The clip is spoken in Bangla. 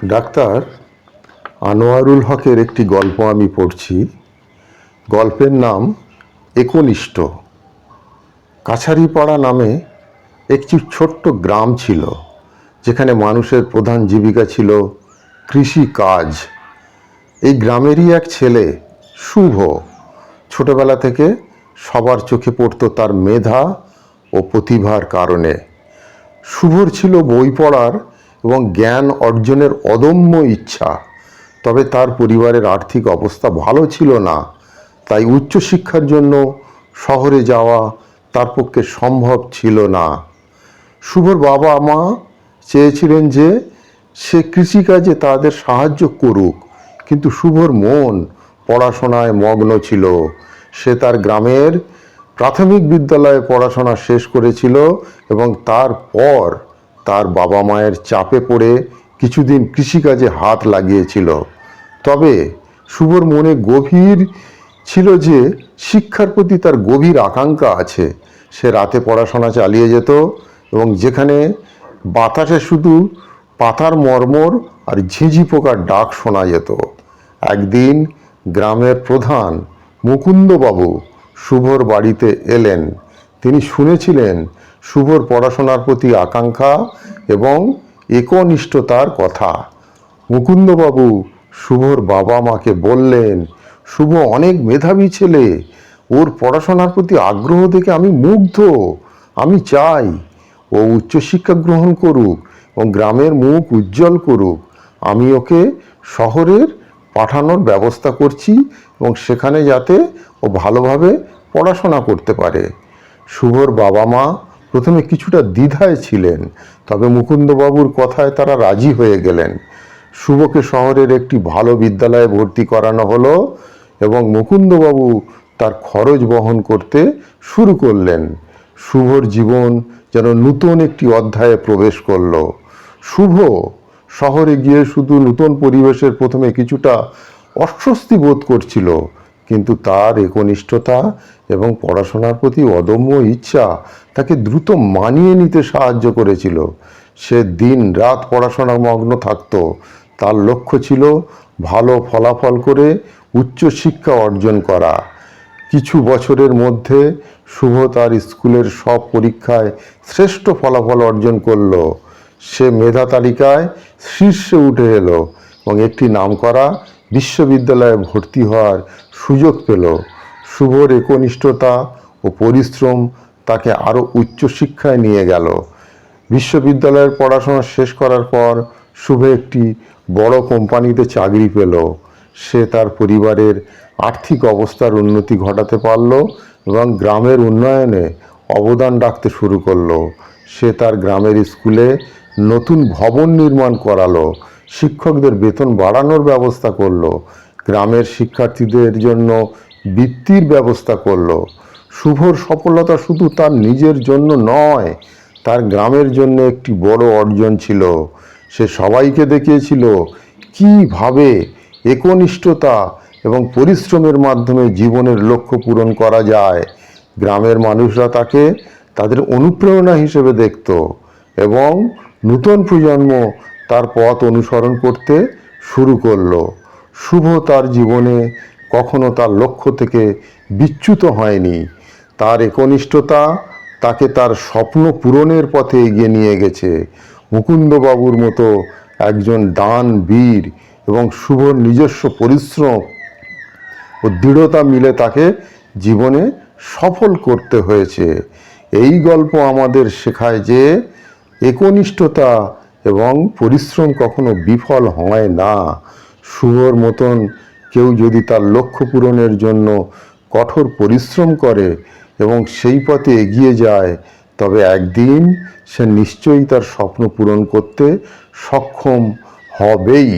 ডাক্তার আনোয়ারুল হকের একটি গল্প আমি পড়ছি। গল্পের নাম একনিষ্ঠ। কাছারিপাড়া নামে একটি ছোট্ট গ্রাম ছিল, যেখানে মানুষের প্রধান জীবিকা ছিল কৃষি কাজ। এই গ্রামেরই এক ছেলে শুভ। ছোটবেলা থেকে সবার চোখে পড়ত তার মেধা ও প্রতিভার কারণে। শুভর ছিল বই পড়ার এবং জ্ঞান অর্জনের অদম্য ইচ্ছা। তবে তার পরিবারের আর্থিক অবস্থা ভালো ছিল না, তাই উচ্চশিক্ষার জন্য শহরে যাওয়া তার পক্ষে সম্ভব ছিল না। শুভর বাবা মা চেয়েছিলেন যে সে কৃষিকাজে তাদের সাহায্য করুক, কিন্তু শুভর মন পড়াশোনায় মগ্ন ছিল। সে তার গ্রামের প্রাথমিক বিদ্যালয়ে পড়াশোনা শেষ করেছিল এবং তারপর তার বাবা মায়ের চাপে পড়ে কিছুদিন কৃষিকাজে হাত লাগিয়েছিল। তবে শুভর মনে গভীর ছিল যে শিক্ষার প্রতি তার গভীর আকাঙ্ক্ষা আছে। সে রাতে পড়াশোনা চালিয়ে যেত এবং যেখানে বাতাসে শুধু পাতার মর্মর আর ঝিঁঝি পোকার ডাক শোনা যেত। একদিন গ্রামের প্রধান মুকুন্দবাবু শুভর বাড়িতে এলেন। তিনি শুনেছিলেন শুভর পড়াশোনার প্রতি আকাঙ্ক্ষা এবং একনিষ্ঠতার কথা। মুকুন্দবাবু শুভর বাবা মাকে বললেন, শুভ অনেক মেধাবী ছেলে, ওর পড়াশোনার প্রতি আগ্রহ দেখে আমি মুগ্ধ। আমি চাই ও উচ্চশিক্ষা গ্রহণ করুক এবং গ্রামের মুখ উজ্জ্বল করুক। আমি ওকে শহরের পাঠানোর ব্যবস্থা করছি এবং সেখানে যাতে ও ভালোভাবে পড়াশোনা করতে পারে। শুভর বাবা মা প্রথমে কিছুটা দ্বিধায় ছিলেন, তবে মুকুন্দবাবুর কথায় তারা রাজি হয়ে গেলেন। শুভকে শহরের একটি ভালো বিদ্যালয়ে ভর্তি করানো হলো এবং মুকুন্দবাবু তার খরচ বহন করতে শুরু করলেন। শুভর জীবন যেন নতুন একটি অধ্যায়ে প্রবেশ করল। শুভ শহরে গিয়ে শুধু নতুন পরিবেশের প্রথমে কিছুটা অস্বস্তি বোধ করছিল, কিন্তু তার একনিষ্ঠতা এবং পড়াশোনার প্রতি অদম্য ইচ্ছা তাকে দ্রুত মানিয়ে নিতে সাহায্য করেছিল। সে দিন রাত পড়াশোনা মগ্ন থাকত। তার লক্ষ্য ছিল ভালো ফলাফল করে উচ্চশিক্ষা অর্জন করা। কিছু বছরের মধ্যে শুভ তার স্কুলের সব পরীক্ষায় শ্রেষ্ঠ ফলাফল অর্জন করল। সে মেধা তালিকায় শীর্ষে উঠে এলো এবং একটি নামকরা বিশ্ববিদ্যালয়ে ভর্তি হওয়ার সুযোগ পেল। শুভর একনিষ্ঠতা ও পরিশ্রম তাকে আরও উচ্চশিক্ষায় নিয়ে গেল। বিশ্ববিদ্যালয়ের পড়াশোনা শেষ করার পর শুভ একটি বড় কোম্পানিতে চাকরি পেল। সে তার পরিবারের আর্থিক অবস্থার উন্নতি ঘটাতে পারল এবং গ্রামের উন্নয়নে অবদান রাখতে শুরু করলো। সে তার গ্রামের স্কুলে নতুন ভবন নির্মাণ করালো, শিক্ষকদের বেতন বাড়ানোর ব্যবস্থা করলো, গ্রামের শিক্ষার্থীদের জন্য বৃত্তির ব্যবস্থা করলো। শুভর সফলতা শুধু তার নিজের জন্য নয়, তার গ্রামের জন্য একটি বড় অর্জন ছিল। সে সবাইকে দেখিয়েছিল কিভাবে একনিষ্ঠতা এবং পরিশ্রমের মাধ্যমে জীবনের লক্ষ্য পূরণ করা যায়। গ্রামের মানুষরা তাকে তাদের অনুপ্রেরণা হিসেবে দেখত এবং নতুন প্রজন্ম তার পথ অনুসরণ করতে শুরু করলো। শুভ তার জীবনে কখনো তার লক্ষ্য থেকে বিচ্যুত হয়নি। তার একনিষ্ঠতা তাকে তার স্বপ্ন পূরণের পথে এগিয়ে নিয়ে গেছে। মুকুন্দবাবুর মতো একজন দানবীর এবং শুভর নিজস্ব পরিশ্রম ও দৃঢ়তা মিলে তাকে জীবনে সফল করতে হয়েছে। এই গল্প আমাদের শেখায় যে একনিষ্ঠতা এবং পরিশ্রম কখনো বিফল হয় না। শুভর মতন কেউ যদি তার লক্ষ্য পূরণের জন্য কঠোর পরিশ্রম করে এবং সেই পথে এগিয়ে যায়, তবে একদিন সে নিশ্চয়ই তার স্বপ্ন পূরণ করতে সক্ষম হবেই।